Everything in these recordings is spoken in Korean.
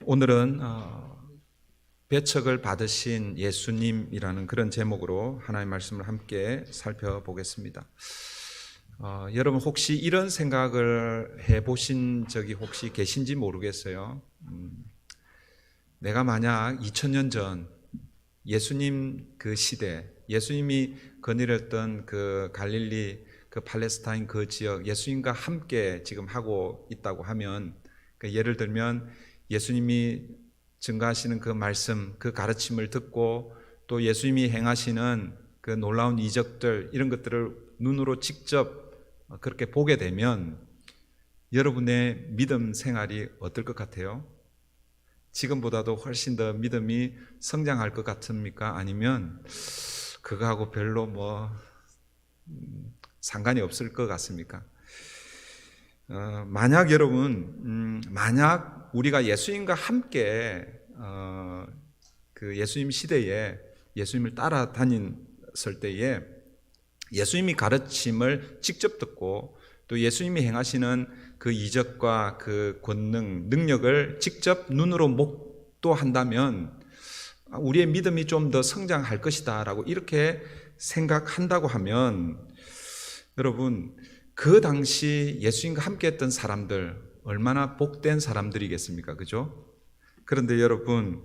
오늘은 배척을 받으신 예수님이라는 그런 제목으로 하나님의 말씀을 함께 살펴보겠습니다. 여러분 혹시 이런 생각을 해보신 적이 혹시 계신지 모르겠어요. 내가 만약 2000년 전 예수님 그 시대, 예수님이 거느렸던 그 갈릴리, 그 팔레스타인 그 지역, 예수님과 함께 지금 하고 있다고 하면, 예를 들면 예수님이 증거하시는 그 말씀, 그 가르침을 듣고 또 예수님이 행하시는 그 놀라운 이적들, 이런 것들을 눈으로 직접 그렇게 보게 되면 여러분의 믿음 생활이 어떨 것 같아요? 지금보다도 훨씬 더 믿음이 성장할 것 같습니까? 아니면 그거하고 별로 상관이 없을 것 같습니까? 만약 여러분, 만약 우리가 예수님과 함께 그 예수님 시대에 예수님을 따라다녔을 때에 예수님이 가르침을 직접 듣고 또 예수님이 행하시는 그 이적과 그 권능, 능력을 직접 눈으로 목도한다면 우리의 믿음이 좀 더 성장할 것이다 라고 이렇게 생각한다고 하면, 여러분 그 당시 예수님과 함께 했던 사람들 얼마나 복된 사람들이겠습니까? 그죠? 그런데 여러분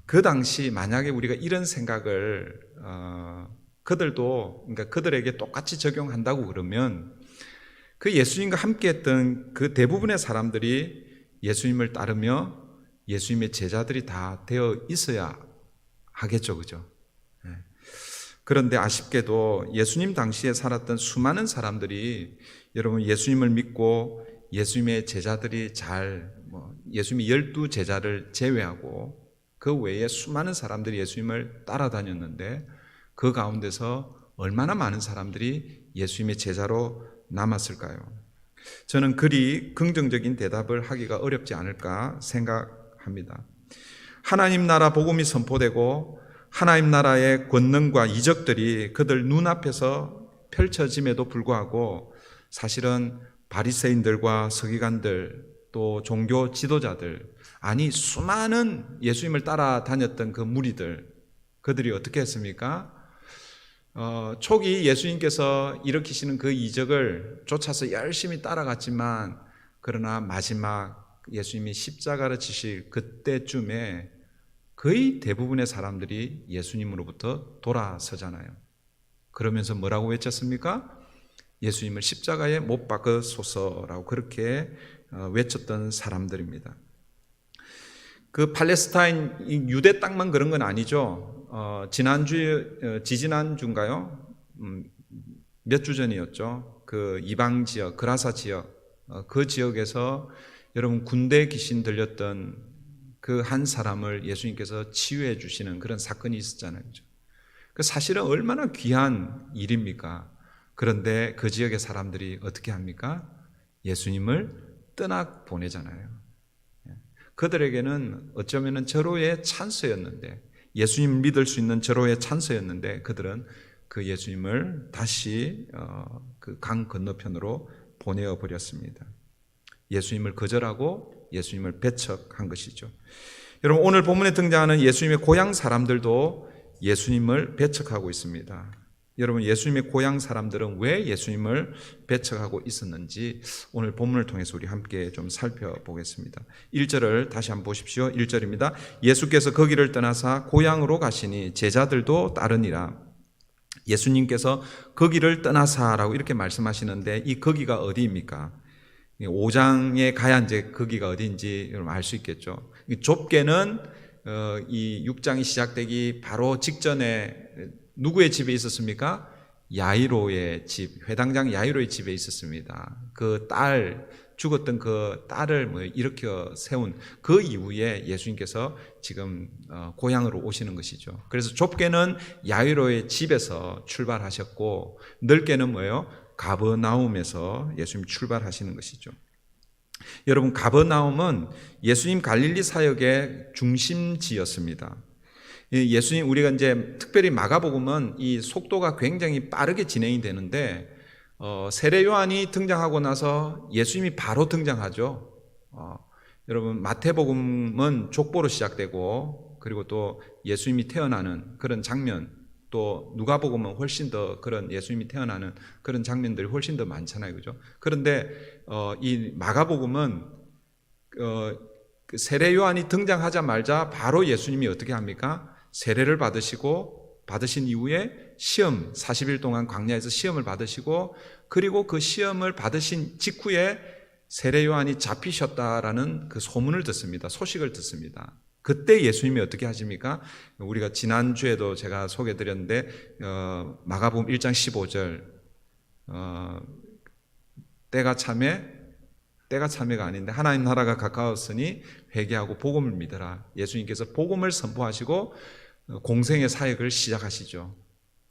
그 당시 만약에 우리가 이런 생각을 그들도, 그러니까 그들에게 똑같이 적용한다고 그러면 그 예수님과 함께 했던 그 대부분의 사람들이 예수님을 따르며 예수님의 제자들이 다 되어 있어야 하겠죠. 그죠? 그런데 아쉽게도 예수님 당시에 살았던 수많은 사람들이, 여러분 예수님을 믿고 예수님의 제자들이 예수님이 12 제자를 제외하고 그 외에 수많은 사람들이 예수님을 따라다녔는데 그 가운데서 얼마나 많은 사람들이 예수님의 제자로 남았을까요? 저는 그리 긍정적인 대답을 하기가 어렵지 않을까 생각합니다. 하나님 나라 복음이 선포되고 하나님 나라의 권능과 이적들이 그들 눈앞에서 펼쳐짐에도 불구하고 사실은 바리새인들과 서기관들 또 종교 지도자들, 아니 수많은 예수님을 따라다녔던 그 무리들, 그들이 어떻게 했습니까? 초기 예수님께서 일으키시는 그 이적을 쫓아서 열심히 따라갔지만, 그러나 마지막 예수님이 십자가를 지실 그때쯤에 거의 대부분의 사람들이 예수님으로부터 돌아서잖아요. 그러면서 뭐라고 외쳤습니까? 예수님을 십자가에 못 박으소서라고 그렇게 외쳤던 사람들입니다. 그 팔레스타인 유대 땅만 그런 건 아니죠. 지지난주인가요? 몇 주 전이었죠. 그 이방 지역, 그라사 지역, 그 지역에서 여러분 군대 귀신 들렸던 그 한 사람을 예수님께서 치유해 주시는 그런 사건이 있었잖아요. 그 사실은 얼마나 귀한 일입니까? 그런데 그 지역의 사람들이 어떻게 합니까? 예수님을 떠나 보내잖아요. 그들에게는 어쩌면 절호의 찬스였는데, 예수님 믿을 수 있는 절호의 찬스였는데, 그들은 그 예수님을 다시 그 강 건너편으로 보내어 버렸습니다. 예수님을 거절하고 예수님을 배척한 것이죠. 여러분 오늘 본문에 등장하는 예수님의 고향 사람들도 예수님을 배척하고 있습니다. 여러분 예수님의 고향 사람들은 왜 예수님을 배척하고 있었는지 오늘 본문을 통해서 우리 함께 좀 살펴보겠습니다. 1절을 다시 한번 보십시오. 1절입니다. 예수께서 거기를 떠나사 고향으로 가시니 제자들도 따르니라. 예수님께서 거기를 떠나사라고 이렇게 말씀하시는데 이 거기가 어디입니까? 5장에 가야 이제 거기가 어디인지 알 수 있겠죠. 좁게는 이 6장이 시작되기 바로 직전에 누구의 집에 있었습니까? 야이로의 집, 회당장 야이로의 집에 있었습니다. 그 딸, 죽었던 그 딸을 일으켜 세운 그 이후에 예수님께서 지금 고향으로 오시는 것이죠. 그래서 좁게는 야이로의 집에서 출발하셨고 넓게는 뭐예요? 가버나움에서 예수님 출발하시는 것이죠. 여러분 가버나움은 예수님 갈릴리 사역의 중심지였습니다. 예수님, 우리가 이제 특별히 마가복음은 이 속도가 굉장히 빠르게 진행이 되는데 세례 요한이 등장하고 나서 예수님이 바로 등장하죠. 여러분 마태복음은 족보로 시작되고 그리고 또 예수님이 태어나는 그런 장면, 또 누가복음은 훨씬 더 그런 예수님이 태어나는 그런 장면들이 훨씬 더 많잖아요, 그죠? 그런데 이 마가복음은 그 세례 요한이 등장하자마자 바로 예수님이 어떻게 합니까? 세례를 받으신 이후에 시험 40일 동안 광야에서 시험을 받으시고 그리고 그 시험을 받으신 직후에 세례 요한이 잡히셨다라는 그 소문을 듣습니다. 소식을 듣습니다. 그때 예수님이 어떻게 하십니까? 우리가 지난주에도 제가 소개해드렸는데 마가복음 1장 15절 때가 참회가 아닌데 하나님 나라가 가까웠으니 회개하고 복음을 믿으라. 예수님께서 복음을 선포하시고 공생의 사역을 시작하시죠.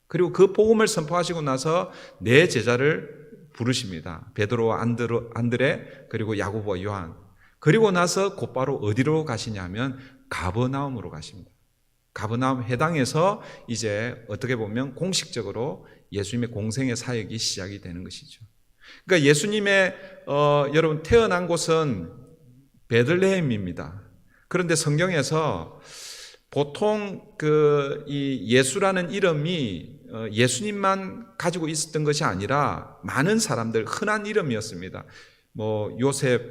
그리고 그 복음을 선포하시고 나서 네 제자를 부르십니다. 베드로와 안드레 그리고 야고보와 요한. 그리고 나서 곧바로 어디로 가시냐면 가버나움으로 가십니다. 가버나움 회당에서 이제 어떻게 보면 공식적으로 예수님의 공생의 사역이 시작이 되는 것이죠. 그러니까 예수님의 여러분 태어난 곳은 베들레헴입니다. 그런데 성경에서 보통 이 예수라는 이름이 예수님만 가지고 있었던 것이 아니라 많은 사람들 흔한 이름이었습니다. 뭐 요셉,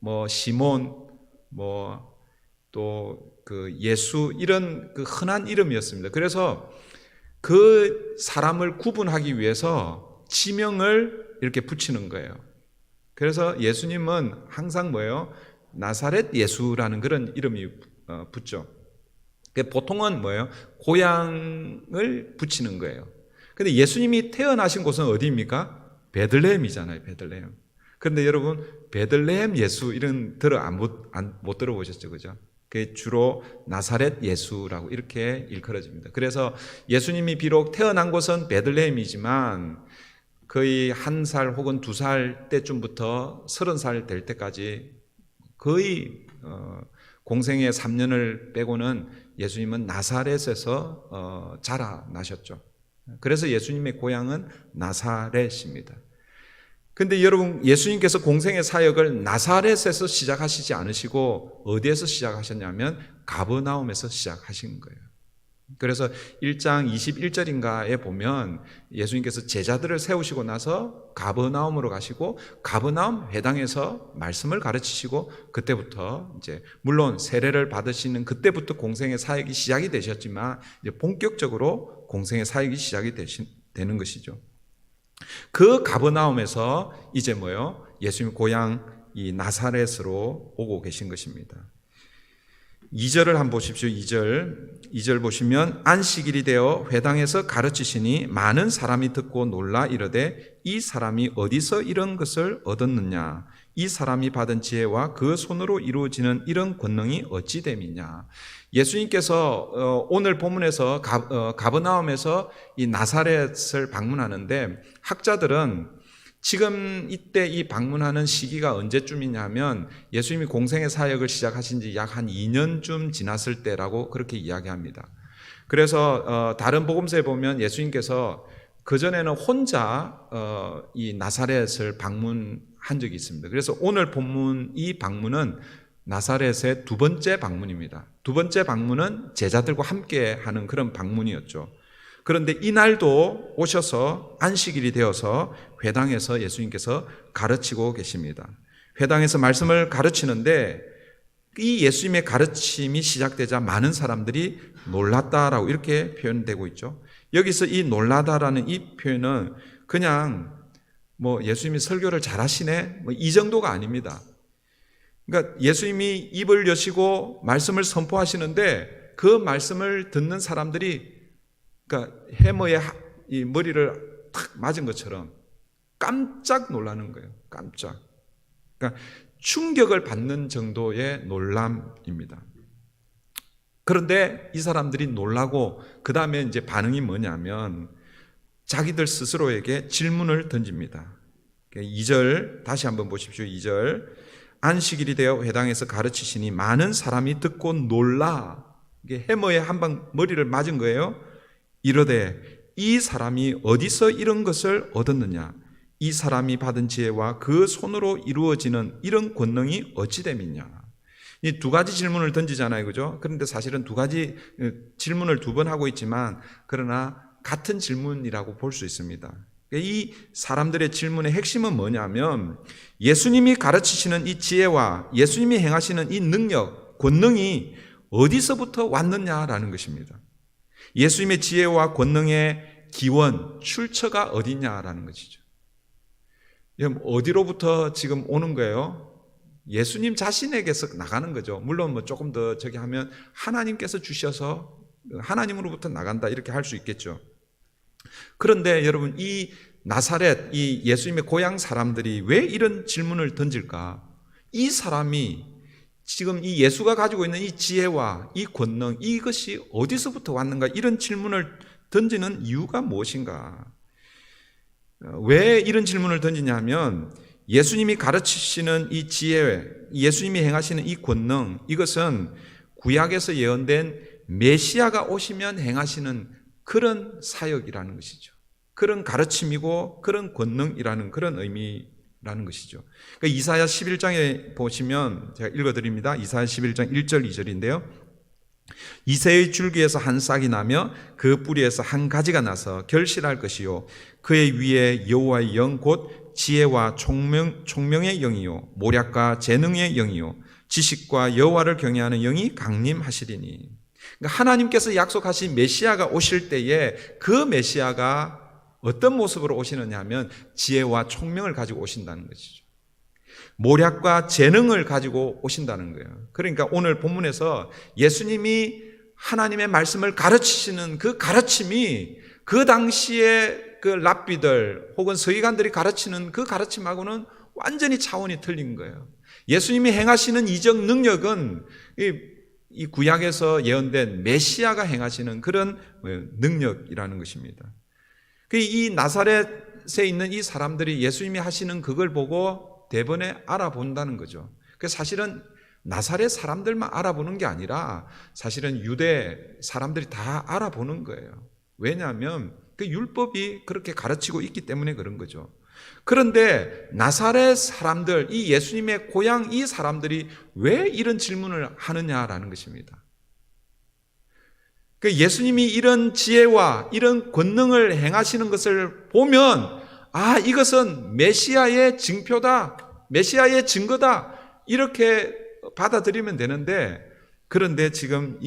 뭐 시몬, 뭐 또 그 예수 이런 그 흔한 이름이었습니다. 그래서 그 사람을 구분하기 위해서 지명을 이렇게 붙이는 거예요. 그래서 예수님은 항상 뭐예요? 나사렛 예수라는 그런 이름이 붙죠. 보통은 뭐예요? 고향을 붙이는 거예요. 근데 예수님이 태어나신 곳은 어디입니까? 베들레헴이잖아요, 베들레헴. 그런데 여러분, 베들레헴 예수 이런 못 들어보셨죠, 그죠? 그게 주로 나사렛 예수라고 이렇게 일컬어집니다. 그래서 예수님이 비록 태어난 곳은 베들레헴이지만 거의 1살 혹은 2살 때쯤부터 30살 될 때까지 거의 공생의 3년을 빼고는 예수님은 나사렛에서 자라나셨죠. 그래서 예수님의 고향은 나사렛입니다. 근데 여러분, 예수님께서 공생의 사역을 나사렛에서 시작하시지 않으시고 어디에서 시작하셨냐면 가버나움에서 시작하신 거예요. 그래서 1장 21절인가에 보면 예수님께서 제자들을 세우시고 나서 가버나움으로 가시고 가버나움 회당에서 말씀을 가르치시고 그때부터 이제 물론 세례를 받으시는 그때부터 공생의 사역이 시작이 되셨지만 이제 본격적으로 공생의 사역이 시작이 되는 것이죠. 그 가버나움에서 이제 뭐요? 예수님 고향 이 나사렛으로 오고 계신 것입니다. 2절을 한번 보십시오. 2절 보시면 안식일이 되어 회당에서 가르치시니 많은 사람이 듣고 놀라 이르되 이 사람이 어디서 이런 것을 얻었느냐? 이 사람이 받은 지혜와 그 손으로 이루어지는 이런 권능이 어찌 됨이냐? 예수님께서 오늘 본문에서 가버나움에서 이 나사렛을 방문하는데 학자들은 지금 이때 이 방문하는 시기가 언제쯤이냐면 예수님이 공생의 사역을 시작하신 지 약 한 2년쯤 지났을 때라고 그렇게 이야기합니다. 그래서 다른 복음서에 보면 예수님께서 그전에는 혼자 이 나사렛을 방문한 적이 있습니다. 그래서 오늘 본문 이 방문은 나사렛의 두 번째 방문입니다. 두 번째 방문은 제자들과 함께 하는 그런 방문이었죠. 그런데 이날도 오셔서 안식일이 되어서 회당에서 예수님께서 가르치고 계십니다. 회당에서 말씀을 가르치는데 이 예수님의 가르침이 시작되자 많은 사람들이 놀랐다라고 이렇게 표현되고 있죠. 여기서 이 놀라다라는 이 표현은 그냥 뭐 예수님이 설교를 잘하시네 뭐 이 정도가 아닙니다. 그러니까 예수님이 입을 여시고 말씀을 선포하시는데 그 말씀을 듣는 사람들이 그러니까 해머에 이 머리를 탁 맞은 것처럼 깜짝 놀라는 거예요. 깜짝. 그러니까 충격을 받는 정도의 놀람입니다. 그런데 이 사람들이 놀라고 그 다음에 이제 반응이 뭐냐면 자기들 스스로에게 질문을 던집니다. 2절 다시 한번 보십시오. 2절 안식일이 되어 회당에서 가르치시니 많은 사람이 듣고 놀라. 이게 해머에 한 방 머리를 맞은 거예요. 이르되 이 사람이 어디서 이런 것을 얻었느냐? 이 사람이 받은 지혜와 그 손으로 이루어지는 이런 권능이 어찌 됨이냐. 이 두 가지 질문을 던지잖아요, 그죠? 그런데 사실은 두 가지 질문을 두 번 하고 있지만 그러나 같은 질문이라고 볼 수 있습니다. 이 사람들의 질문의 핵심은 뭐냐면 예수님이 가르치시는 이 지혜와 예수님이 행하시는 이 능력, 권능이 어디서부터 왔느냐라는 것입니다. 예수님의 지혜와 권능의 기원, 출처가 어디냐라는 것이죠. 어디로부터 지금 오는 거예요? 예수님 자신에게서 나가는 거죠. 물론 뭐 조금 더 저기 하면 하나님께서 주셔서 하나님으로부터 나간다 이렇게 할 수 있겠죠. 그런데 여러분 이 나사렛, 이 예수님의 고향 사람들이 왜 이런 질문을 던질까? 이 사람이 지금 이 예수가 가지고 있는 이 지혜와 이 권능, 이것이 어디서부터 왔는가? 이런 질문을 던지는 이유가 무엇인가? 왜 이런 질문을 던지냐면 예수님이 가르치시는 이 지혜, 예수님이 행하시는 이 권능, 이것은 구약에서 예언된 메시아가 오시면 행하시는 그런 사역이라는 것이죠. 그런 가르침이고 그런 권능이라는 그런 의미라는 것이죠. 그러니까 이사야 11장에 보시면 제가 읽어드립니다. 이사야 11장 1절 2절인데요. 이새의 줄기에서 한 싹이 나며 그 뿌리에서 한 가지가 나서 결실할 것이요 그의 위에 여호와의 영 곧 지혜와 총명의 영이요 모략과 재능의 영이요 지식과 여호와를 경외하는 영이 강림하시리니. 그러니까 하나님께서 약속하신 메시아가 오실 때에 그 메시아가 어떤 모습으로 오시느냐 하면 지혜와 총명을 가지고 오신다는 것이죠. 모략과 재능을 가지고 오신다는 거예요. 그러니까 오늘 본문에서 예수님이 하나님의 말씀을 가르치시는 그 가르침이 그 당시에 그 랍비들 혹은 서기관들이 가르치는 그 가르침하고는 완전히 차원이 틀린 거예요. 예수님이 행하시는 이적 능력은 이 구약에서 예언된 메시아가 행하시는 그런 능력이라는 것입니다. 이 나사렛에 있는 이 사람들이 예수님이 하시는 그걸 보고 대번에 알아본다는 거죠. 사실은 나사렛 사람들만 알아보는 게 아니라 사실은 유대 사람들이 다 알아보는 거예요. 왜냐하면 그 율법이 그렇게 가르치고 있기 때문에 그런 거죠. 그런데 나사렛 사람들, 이 예수님의 고향 이 사람들이 왜 이런 질문을 하느냐라는 것입니다. 예수님이 이런 지혜와 이런 권능을 행하시는 것을 보면 이것은 메시아의 증표다, 메시아의 증거다 이렇게 받아들이면 되는데 그런데 지금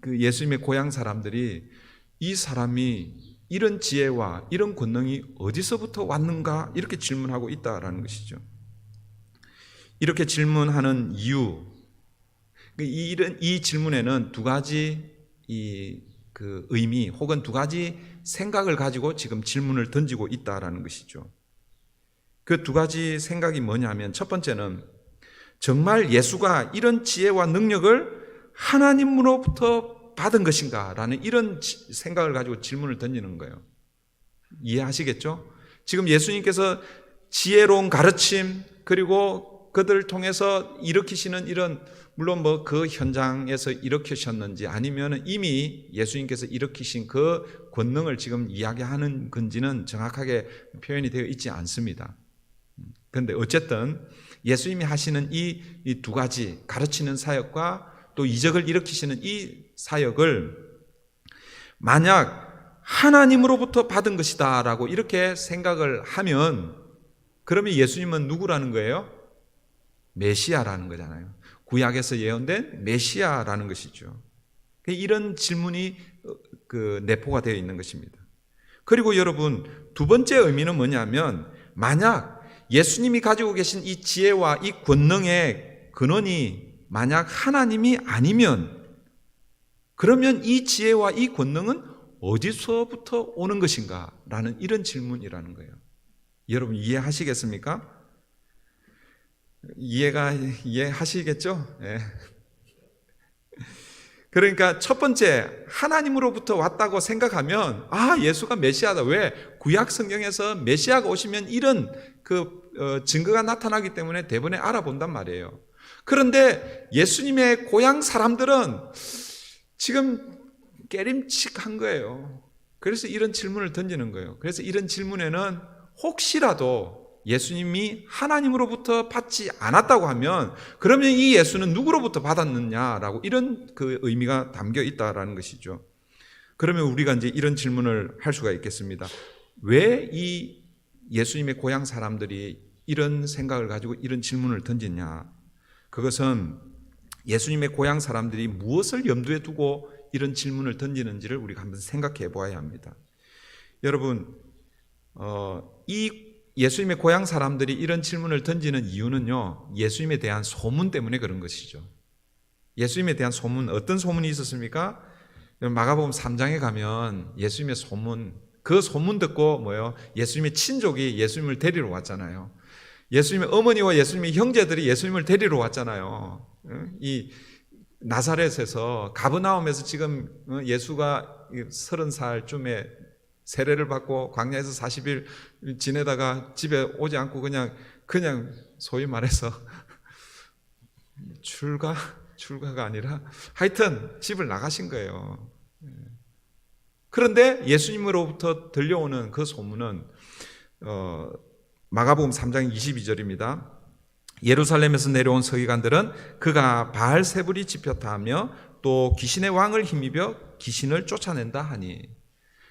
그 예수님의 고향 사람들이 이 사람이 이런 지혜와 이런 권능이 어디서부터 왔는가 이렇게 질문하고 있다라는 것이죠. 이렇게 질문하는 이유, 이 질문에는 두 가지 그 의미 혹은 두 가지 생각을 가지고 지금 질문을 던지고 있다라는 것이죠. 그 두 가지 생각이 뭐냐면 첫 번째는 정말 예수가 이런 지혜와 능력을 하나님으로부터 받은 것인가 라는 이런 생각을 가지고 질문을 던지는 거예요. 이해하시겠죠? 지금 예수님께서 지혜로운 가르침 그리고 그들을 통해서 일으키시는 이런 물론 뭐 그 현장에서 일으키셨는지 아니면 이미 예수님께서 일으키신 그 권능을 지금 이야기하는 건지는 정확하게 표현이 되어 있지 않습니다. 그런데 어쨌든 예수님이 하시는 이 두 가지 가르치는 사역과 또 이적을 일으키시는 이 사역을 만약 하나님으로부터 받은 것이다 라고 이렇게 생각을 하면 그러면 예수님은 누구라는 거예요? 메시아라는 거잖아요. 구약에서 예언된 메시아라는 것이죠. 이런 질문이 내포가 되어 있는 것입니다. 그리고 여러분 두 번째 의미는 뭐냐면 만약 예수님이 가지고 계신 이 지혜와 이 권능의 근원이 만약 하나님이 아니면 그러면 이 지혜와 이 권능은 어디서부터 오는 것인가? 라는 이런 질문이라는 거예요. 여러분 이해하시겠습니까? 이해하시겠죠? 네. 그러니까 첫 번째 하나님으로부터 왔다고 생각하면 예수가 메시아다. 왜? 구약 성경에서 메시아가 오시면 이런 증거가 나타나기 때문에 대번에 알아본단 말이에요. 그런데 예수님의 고향 사람들은 지금 깨림칙한 거예요. 그래서 이런 질문을 던지는 거예요. 그래서 이런 질문에는 혹시라도 예수님이 하나님으로부터 받지 않았다고 하면 그러면 이 예수는 누구로부터 받았느냐라고 이런 그 의미가 담겨 있다라는 것이죠. 그러면 우리가 이제 이런 질문을 할 수가 있겠습니다. 왜 이 예수님의 고향 사람들이 이런 생각을 가지고 이런 질문을 던지냐? 그것은 예수님의 고향 사람들이 무엇을 염두에 두고 이런 질문을 던지는지를 우리가 한번 생각해 보아야 합니다. 여러분, 이 예수님의 고향 사람들이 이런 질문을 던지는 이유는요, 예수님에 대한 소문 때문에 그런 것이죠. 예수님에 대한 소문, 어떤 소문이 있었습니까? 마가복음 3장에 가면 예수님의 소문, 그 소문 듣고 뭐예요? 예수님의 친족이 예수님을 데리러 왔잖아요. 예수님의 어머니와 예수님의 형제들이 예수님을 데리러 왔잖아요. 이 나사렛에서 가버나움에서 지금 예수가 30살쯤에 세례를 받고 광야에서 40일 지내다가 집에 오지 않고 그냥 소위 말해서 출가가 아니라 하여튼 집을 나가신 거예요. 그런데 예수님으로부터 들려오는 그 소문은 마가복음 3장 22절입니다. 예루살렘에서 내려온 서기관들은 그가 바알세불이 집혔다 하며 또 귀신의 왕을 힘입어 귀신을 쫓아낸다 하니.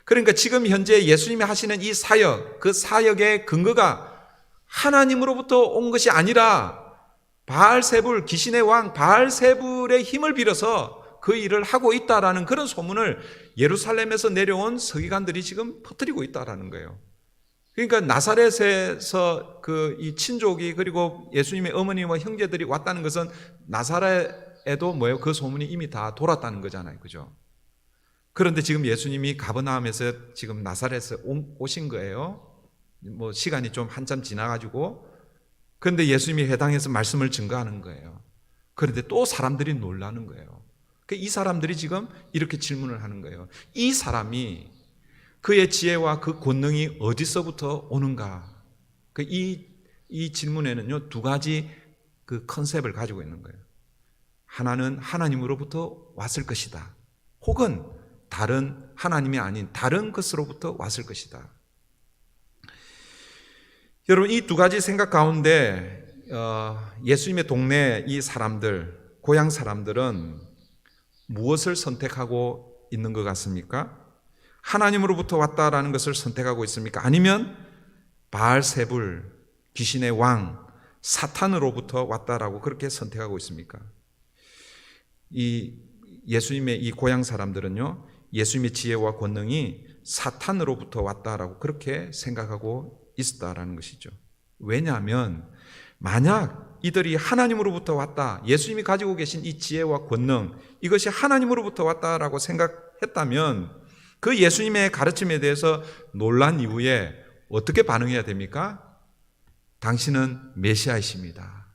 그러니까 지금 현재 예수님이 하시는 이 사역, 그 사역의 근거가 하나님으로부터 온 것이 아니라 바알세불, 귀신의 왕 바알세불의 힘을 빌어서 그 일을 하고 있다라는 그런 소문을 예루살렘에서 내려온 서기관들이 지금 퍼뜨리고 있다라는 거예요. 그러니까 나사렛에서 그 이 친족이 그리고 예수님의 어머니와 형제들이 왔다는 것은 나사렛에도 뭐예요? 그 소문이 이미 다 돌았다는 거잖아요. 그죠? 그런데 지금 예수님이 가버나움에서 지금 나사렛에 오신 거예요. 뭐 시간이 좀 한참 지나가지고. 그런데 예수님이 회당에서 말씀을 증거하는 거예요. 그런데 또 사람들이 놀라는 거예요. 이 사람들이 지금 이렇게 질문을 하는 거예요. 이 사람이 그의 지혜와 그 권능이 어디서부터 오는가? 이 질문에는요, 두 가지 그 컨셉을 가지고 있는 거예요. 하나는 하나님으로부터 왔을 것이다. 혹은 다른 하나님이 아닌 다른 것으로부터 왔을 것이다. 여러분, 이 두 가지 생각 가운데 예수님의 동네 이 사람들, 고향 사람들은 무엇을 선택하고 있는 것 같습니까? 하나님으로부터 왔다라는 것을 선택하고 있습니까? 아니면 바알세불, 귀신의 왕, 사탄으로부터 왔다라고 그렇게 선택하고 있습니까? 이 예수님의 이 고향 사람들은요, 예수님의 지혜와 권능이 사탄으로부터 왔다라고 그렇게 생각하고 있었다라는 것이죠. 왜냐하면 만약 이들이 하나님으로부터 왔다, 예수님이 가지고 계신 이 지혜와 권능, 이것이 하나님으로부터 왔다라고 생각했다면 그 예수님의 가르침에 대해서 놀란 이후에 어떻게 반응해야 됩니까? 당신은 메시아이십니다.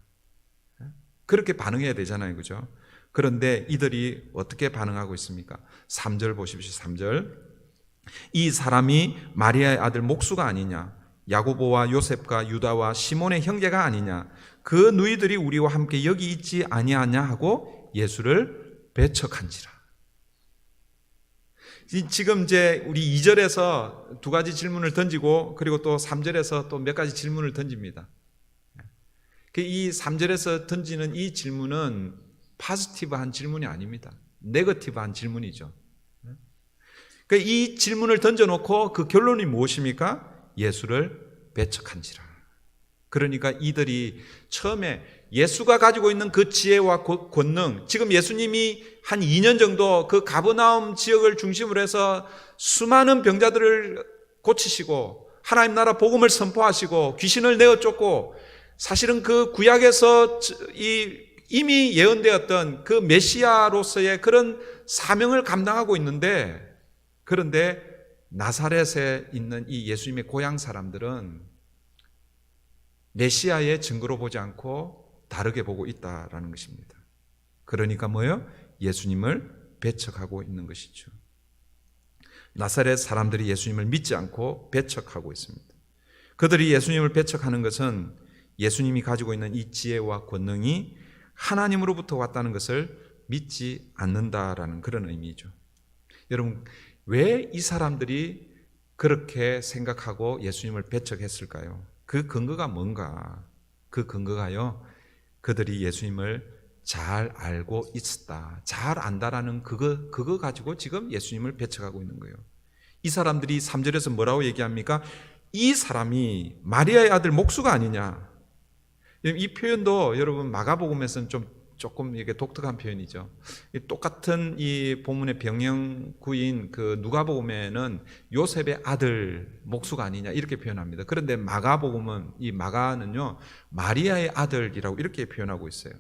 그렇게 반응해야 되잖아요. 그죠? 그런데 이들이 어떻게 반응하고 있습니까? 3절 보십시오. 3절. 이 사람이 마리아의 아들 목수가 아니냐? 야고보와 요셉과 유다와 시몬의 형제가 아니냐? 그 누이들이 우리와 함께 여기 있지 아니하냐 하고 예수를 배척한지라. 지금 이제 우리 2절에서 두 가지 질문을 던지고 그리고 또 3절에서 또 몇 가지 질문을 던집니다. 이 3절에서 던지는 이 질문은 포지티브한 질문이 아닙니다. 네거티브한 질문이죠. 이 질문을 던져놓고 그 결론이 무엇입니까? 예수를 배척한지라. 그러니까 이들이 처음에 예수가 가지고 있는 그 지혜와 권능, 지금 예수님이 한 2년 정도 그 가버나움 지역을 중심으로 해서 수많은 병자들을 고치시고 하나님 나라 복음을 선포하시고 귀신을 내어 쫓고, 사실은 그 구약에서 이미 예언되었던 그 메시아로서의 그런 사명을 감당하고 있는데, 그런데 나사렛에 있는 이 예수님의 고향 사람들은 메시아의 증거로 보지 않고 다르게 보고 있다라는 것입니다. 그러니까 뭐예요? 예수님을 배척하고 있는 것이죠. 나사렛 사람들이 예수님을 믿지 않고 배척하고 있습니다. 그들이 예수님을 배척하는 것은 예수님이 가지고 있는 이 지혜와 권능이 하나님으로부터 왔다는 것을 믿지 않는다라는 그런 의미죠. 여러분, 왜 이 사람들이 그렇게 생각하고 예수님을 배척했을까요? 그 근거가 뭔가? 그 근거가요, 그들이 예수님을 잘 알고 있었다, 잘 안다라는 그거 가지고 지금 예수님을 배척하고 있는 거예요. 이 사람들이 3절에서 뭐라고 얘기합니까? 이 사람이 마리아의 아들 목수가 아니냐. 이 표현도 여러분 마가복음에서는 조금 이게 독특한 표현이죠. 똑같은 이 본문의 병영구인 그 누가복음에는 요셉의 아들 목수가 아니냐 이렇게 표현합니다. 그런데 마가복음은, 이 마가는요, 마리아의 아들이라고 이렇게 표현하고 있어요.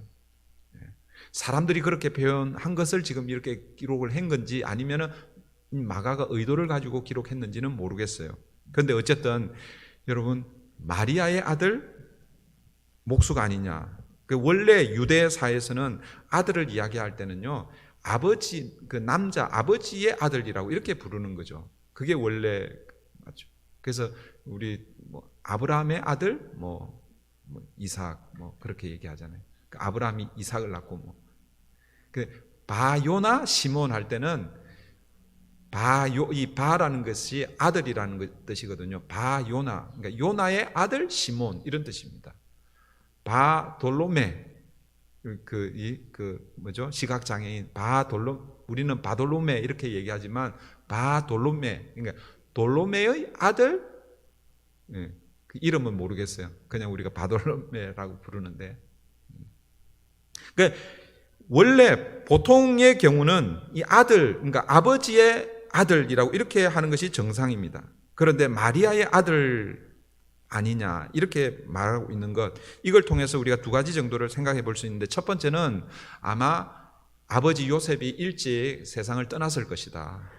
사람들이 그렇게 표현한 것을 지금 이렇게 기록을 한 건지 아니면은 마가가 의도를 가지고 기록했는지는 모르겠어요. 그런데 어쨌든 여러분, 마리아의 아들 목수가 아니냐. 원래 유대사에서는 아들을 이야기할 때는요, 아버지, 그 남자 아버지의 아들이라고 이렇게 부르는 거죠. 그게 원래 맞죠. 그래서 우리 뭐 아브라함의 아들, 이삭, 그렇게 얘기하잖아요. 아브라함이 이삭을 낳고 바요나 시몬 할 때는 이 바라는 것이 아들이라는 뜻이거든요. 바요나, 그러니까 요나의 아들 시몬 이런 뜻입니다. 바돌로메, 시각장애인 우리는 바돌로메 이렇게 얘기하지만 바돌로메, 그러니까 돌로메의 아들, 그 이름은 모르겠어요. 그냥 우리가 바돌로메라고 부르는데, 그러니까 원래 보통의 경우는 이 아들, 그러니까 아버지의 아들이라고 이렇게 하는 것이 정상입니다. 그런데 마리아의 아들 아니냐 이렇게 말하고 있는 것, 이걸 통해서 우리가 두 가지 정도를 생각해 볼 수 있는데, 첫 번째는 아마 아버지 요셉이 일찍 세상을 떠났을 것이다.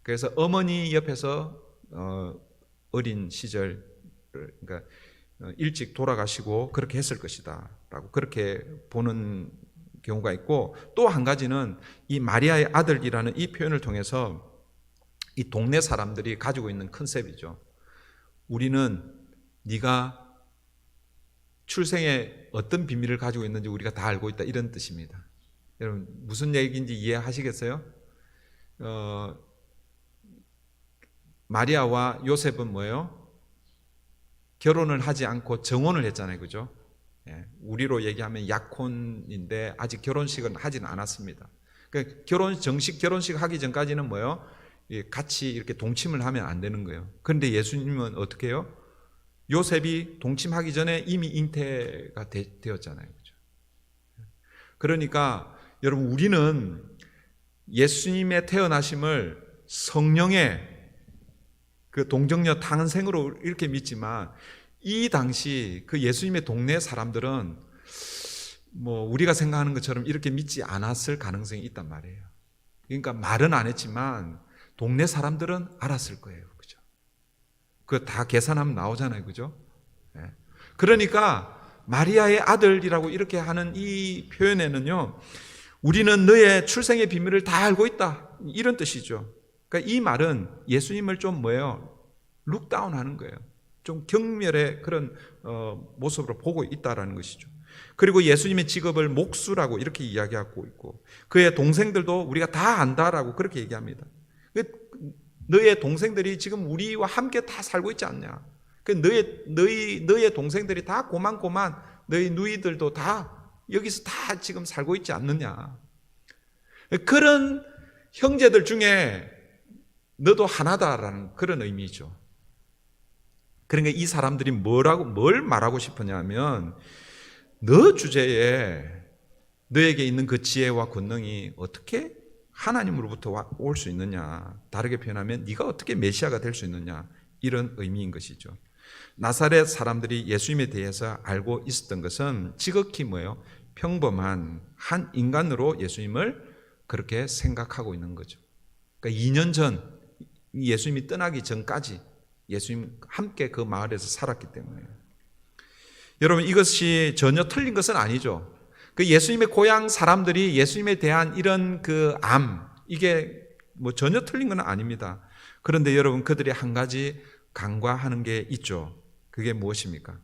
그래서 어머니 옆에서 어린 시절, 그러니까 일찍 돌아가시고 그렇게 했을 것이다 라고 그렇게 보는 경우가 있고, 또 한 가지는 이 마리아의 아들이라는 이 표현을 통해서 이 동네 사람들이 가지고 있는 컨셉이죠. 우리는 네가 출생에 어떤 비밀을 가지고 있는지 우리가 다 알고 있다, 이런 뜻입니다. 여러분 무슨 얘기인지 이해하시겠어요? 마리아와 요셉은 뭐예요? 결혼을 하지 않고 정혼을 했잖아요, 그죠? 우리로 얘기하면 약혼인데 아직 결혼식은 하지는 않았습니다. 그러니까 정식 결혼식 하기 전까지는 뭐예요? 같이 이렇게 동침을 하면 안 되는 거예요. 그런데 예수님은 어떻게 해요? 요셉이 동침하기 전에 이미 잉태가 되었잖아요, 그죠? 그러니까 여러분, 우리는 예수님의 태어나심을 성령의 그 동정녀 탄생으로 이렇게 믿지만, 이 당시 그 예수님의 동네 사람들은 우리가 생각하는 것처럼 이렇게 믿지 않았을 가능성이 있단 말이에요. 그러니까 말은 안 했지만 동네 사람들은 알았을 거예요, 그죠? 그거 다 계산하면 나오잖아요, 그죠? 그러니까 마리아의 아들이라고 이렇게 하는 이 표현에는요, 우리는 너의 출생의 비밀을 다 알고 있다, 이런 뜻이죠. 그러니까 이 말은 예수님을 좀 룩다운 하는 거예요. 좀 경멸의 그런 모습으로 보고 있다라는 것이죠. 그리고 예수님의 직업을 목수라고 이렇게 이야기하고 있고, 그의 동생들도 우리가 다 안다라고 그렇게 얘기합니다. 너의 동생들이 지금 우리와 함께 다 살고 있지 않냐? 너의 동생들이 다 고만고만, 너희 누이들도 다 여기서 다 지금 살고 있지 않느냐? 그런 형제들 중에 너도 하나다라는 그런 의미죠. 그러니까 이 사람들이 뭘 말하고 싶으냐면, 너 주제에 너에게 있는 그 지혜와 권능이 어떻게 하나님으로부터 올 수 있느냐, 다르게 표현하면 네가 어떻게 메시아가 될 수 있느냐, 이런 의미인 것이죠. 나사렛 사람들이 예수님에 대해서 알고 있었던 것은 지극히 뭐예요? 평범한 한 인간으로 예수님을 그렇게 생각하고 있는 거죠. 그러니까 2년 전, 예수님이 떠나기 전까지 예수님 함께 그 마을에서 살았기 때문에. 여러분, 이것이 전혀 틀린 것은 아니죠. 그 예수님의 고향 사람들이 예수님에 대한 이런 이게 전혀 틀린 건 아닙니다. 그런데 여러분, 그들이 한 가지 간과하는 게 있죠. 그게 무엇입니까?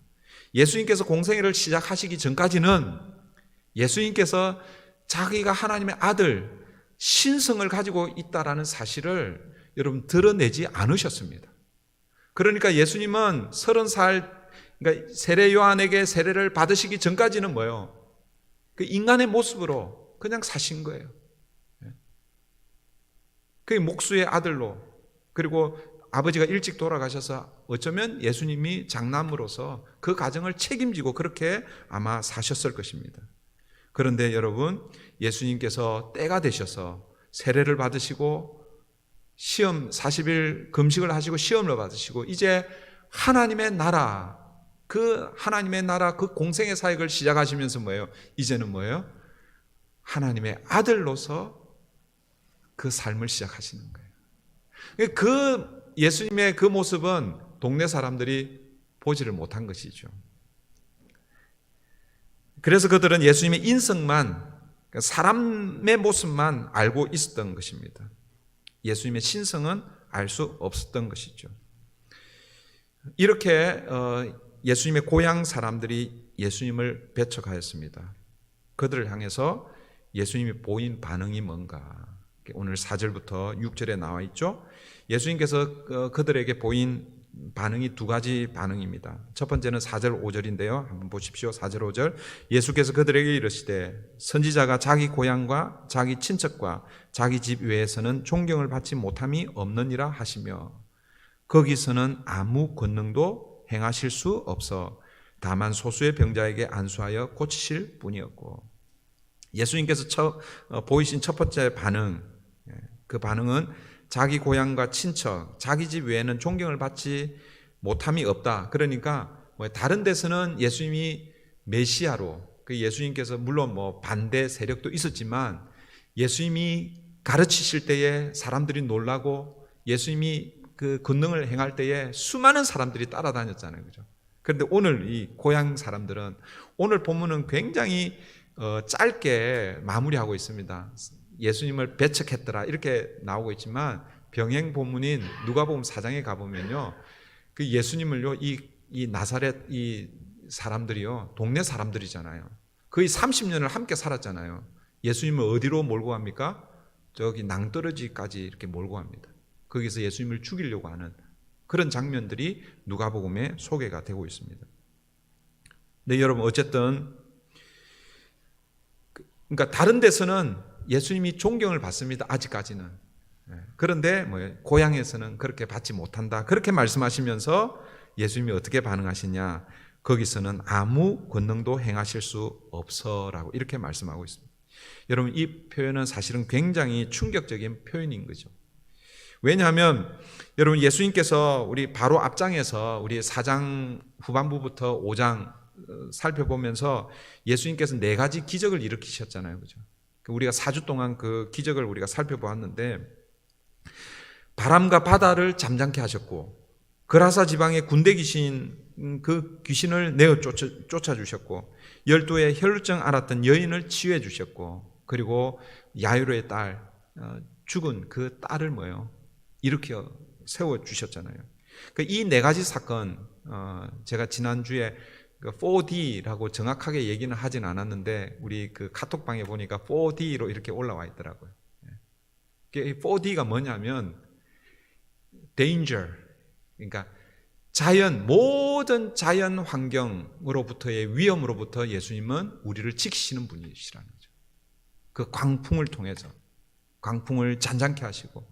예수님께서 공생애를 시작하시기 전까지는 예수님께서 자기가 하나님의 아들, 신성을 가지고 있다라는 사실을 여러분 드러내지 않으셨습니다. 그러니까 예수님은 30살, 그러니까 세례 요한에게 세례를 받으시기 전까지는 뭐예요? 그 인간의 모습으로 그냥 사신 거예요. 그 목수의 아들로, 그리고 아버지가 일찍 돌아가셔서 어쩌면 예수님이 장남으로서 그 가정을 책임지고 그렇게 아마 사셨을 것입니다. 그런데 여러분, 예수님께서 때가 되셔서 세례를 받으시고 시험 40일 금식을 하시고 시험을 받으시고 이제 하나님의 나라, 그 하나님의 나라 그 공생의 사역을 시작하시면서 뭐예요? 이제는 뭐예요? 하나님의 아들로서 그 삶을 시작하시는 거예요. 그 예수님의 그 모습은 동네 사람들이 보지를 못한 것이죠. 그래서 그들은 예수님의 인성만, 사람의 모습만 알고 있었던 것입니다. 예수님의 신성은 알 수 없었던 것이죠. 이렇게 예수님의 고향 사람들이 예수님을 배척하였습니다. 그들을 향해서 예수님이 보인 반응이 뭔가? 오늘 4절부터 6절에 나와 있죠. 예수님께서 그들에게 보인 반응이 두 가지 반응입니다. 첫 번째는 4절 5절인데요. 한번 보십시오. 4절 5절. 예수께서 그들에게 이르시되 선지자가 자기 고향과 자기 친척과 자기 집 외에서는 존경을 받지 못함이 없느니라 하시며 거기서는 아무 권능도 행하실 수 없어 다만 소수의 병자에게 안수하여 고치실 뿐이었고, 예수님께서 보이신 첫 번째 반응, 그 반응은 자기 고향과 친척, 자기 집 외에는 존경을 받지 못함이 없다. 그러니까 다른 데서는 예수님이 메시아로, 그 예수님께서 물론 반대 세력도 있었지만 예수님이 가르치실 때에 사람들이 놀라고 예수님이 그 권능을 행할 때에 수많은 사람들이 따라다녔잖아요, 그죠? 그런데 오늘 이 고향 사람들은, 오늘 본문은 굉장히 짧게 마무리하고 있습니다. 예수님을 배척했더라 이렇게 나오고 있지만 병행 본문인 누가복음 4장에 가보면요, 그 예수님을요 이 나사렛 이 사람들이요 동네 사람들이잖아요. 거의 30년을 함께 살았잖아요. 예수님을 어디로 몰고 갑니까? 저기 낭떠러지까지 이렇게 몰고 갑니다. 거기서 예수님을 죽이려고 하는 그런 장면들이 누가복음에 소개가 되고 있습니다. 네, 여러분, 어쨌든 그러니까 다른 데서는 예수님이 존경을 받습니다. 아직까지는. 그런데 고향에서는 그렇게 받지 못한다. 그렇게 말씀하시면서 예수님이 어떻게 반응하시냐? 거기서는 아무 권능도 행하실 수 없어라고 이렇게 말씀하고 있습니다. 여러분, 이 표현은 사실은 굉장히 충격적인 표현인 거죠. 왜냐하면 여러분, 예수님께서 우리 바로 앞장에서 우리 4장 후반부부터 5장 살펴보면서 예수님께서 4가지 기적을 일으키셨잖아요, 그죠? 우리가 4주 동안 그 기적을 우리가 살펴보았는데, 바람과 바다를 잠잠케 하셨고, 그라사 지방의 군대 귀신, 그 귀신을 내어 쫓아주셨고, 12의 혈루증 앓았던 여인을 치유해 주셨고, 그리고 야이로의 딸, 죽은 그 딸을 일으켜 세워 주셨잖아요. 이 4가지 사건, 제가 지난주에 4D라고 정확하게 얘기는 하진 않았는데 우리 그 카톡방에 보니까 4D로 이렇게 올라와 있더라고요. 4D가 뭐냐면 danger, 그러니까 모든 자연 환경으로부터의 위험으로부터 예수님은 우리를 지키시는 분이시라는 거죠. 그 광풍을 통해서 광풍을 잔잔케 하시고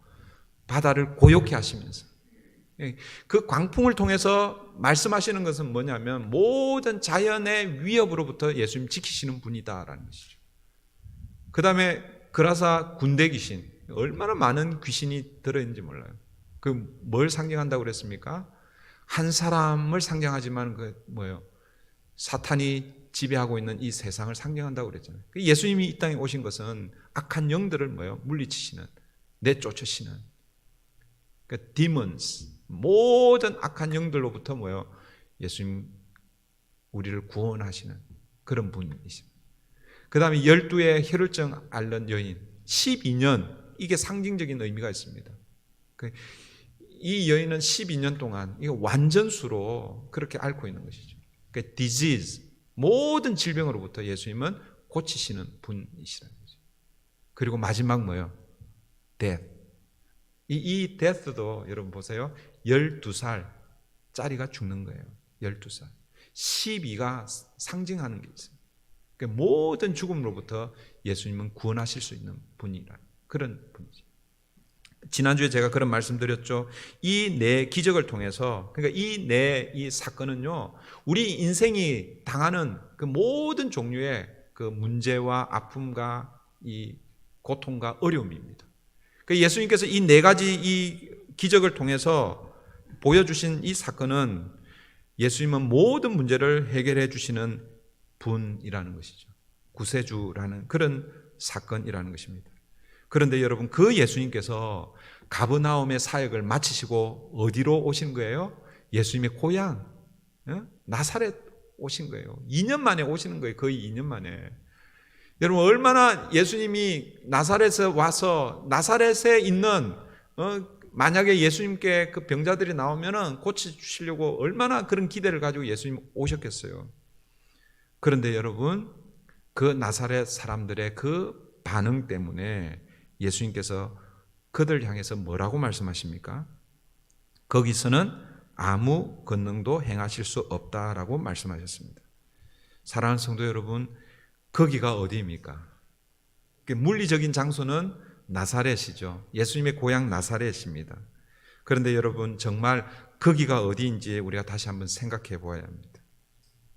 바다를 고요케 하시면서 그 광풍을 통해서 말씀하시는 것은 뭐냐면 모든 자연의 위협으로부터 예수님 지키시는 분이다라는 것이죠. 그 다음에 그라사 군대 귀신, 얼마나 많은 귀신이 들어있는지 몰라요. 그 뭘 상징한다고 그랬습니까? 한 사람을 상징하지만 사탄이 지배하고 있는 이 세상을 상징한다고 그랬잖아요. 예수님이 이 땅에 오신 것은 악한 영들을 물리치시는, 내쫓으시는 demons, 모든 악한 영들로부터 예수님 우리를 구원하시는 그런 분이십니다. 그 다음에 12의 혈루증 앓는 여인 12년, 이게 상징적인 의미가 있습니다. 이 여인은 12년 동안 이거 완전수로 그렇게 앓고 있는 것이죠. disease, 모든 질병으로부터 예수님은 고치시는 분이시라는 거죠. 그리고 마지막 death. 이 death도 여러분 보세요. 12살 살짜리가 죽는 거예요. 12살. 12가 상징하는 게 있어요. 그러니까 모든 죽음으로부터 예수님은 구원하실 수 있는 분이라 그런 분이죠. 지난주에 제가 그런 말씀드렸죠. 이 네 기적을 통해서, 그러니까 이 사건은요, 우리 인생이 당하는 그 모든 종류의 그 문제와 아픔과 이 고통과 어려움입니다. 그러니까 예수님께서 이 네 가지 이 기적을 통해서 보여주신 이 사건은 예수님은 모든 문제를 해결해 주시는 분이라는 것이죠. 구세주라는 그런 사건이라는 것입니다. 그런데 여러분, 그 예수님께서 가버나움의 사역을 마치시고 어디로 오신 거예요? 예수님의 고향 나사렛 오신 거예요. 2년 만에 오시는 거예요. 거의 2년 만에. 여러분, 얼마나 예수님이 나사렛에 와서 나사렛에 있는 만약에 예수님께 그 병자들이 나오면은 고쳐주시려고 얼마나 그런 기대를 가지고 예수님 오셨겠어요. 그런데 여러분, 그 나사렛 사람들의 그 반응 때문에 예수님께서 그들 향해서 뭐라고 말씀하십니까? 거기서는 아무 권능도 행하실 수 없다라고 말씀하셨습니다. 사랑하는 성도 여러분, 거기가 어디입니까? 물리적인 장소는 나사렛이죠. 예수님의 고향 나사렛입니다. 그런데 여러분, 정말 거기가 어디인지 우리가 다시 한번 생각해 보아야 합니다.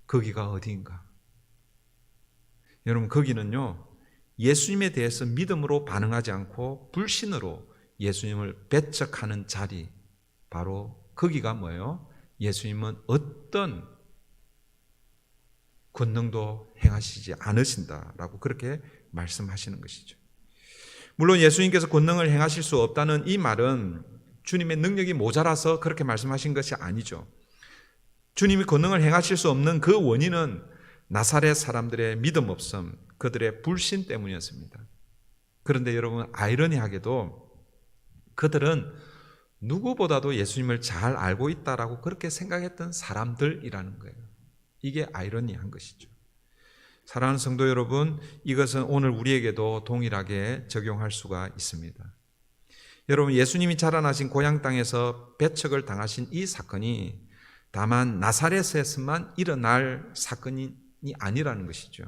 거기가 어디인가? 여러분, 거기는요, 예수님에 대해서 믿음으로 반응하지 않고 불신으로 예수님을 배척하는 자리, 바로 거기가 뭐예요? 예수님은 어떤 권능도 행하시지 않으신다라고 그렇게 말씀하시는 것이죠. 물론 예수님께서 권능을 행하실 수 없다는 이 말은 주님의 능력이 모자라서 그렇게 말씀하신 것이 아니죠. 주님이 권능을 행하실 수 없는 그 원인은 나사렛 사람들의 믿음 없음, 그들의 불신 때문이었습니다. 그런데 여러분, 아이러니하게도 그들은 누구보다도 예수님을 잘 알고 있다라고 그렇게 생각했던 사람들이라는 거예요. 이게 아이러니한 것이죠. 사랑하는 성도 여러분, 이것은 오늘 우리에게도 동일하게 적용할 수가 있습니다. 여러분, 예수님이 자라나신 고향 땅에서 배척을 당하신 이 사건이 다만 나사렛에서만 일어날 사건이 아니라는 것이죠.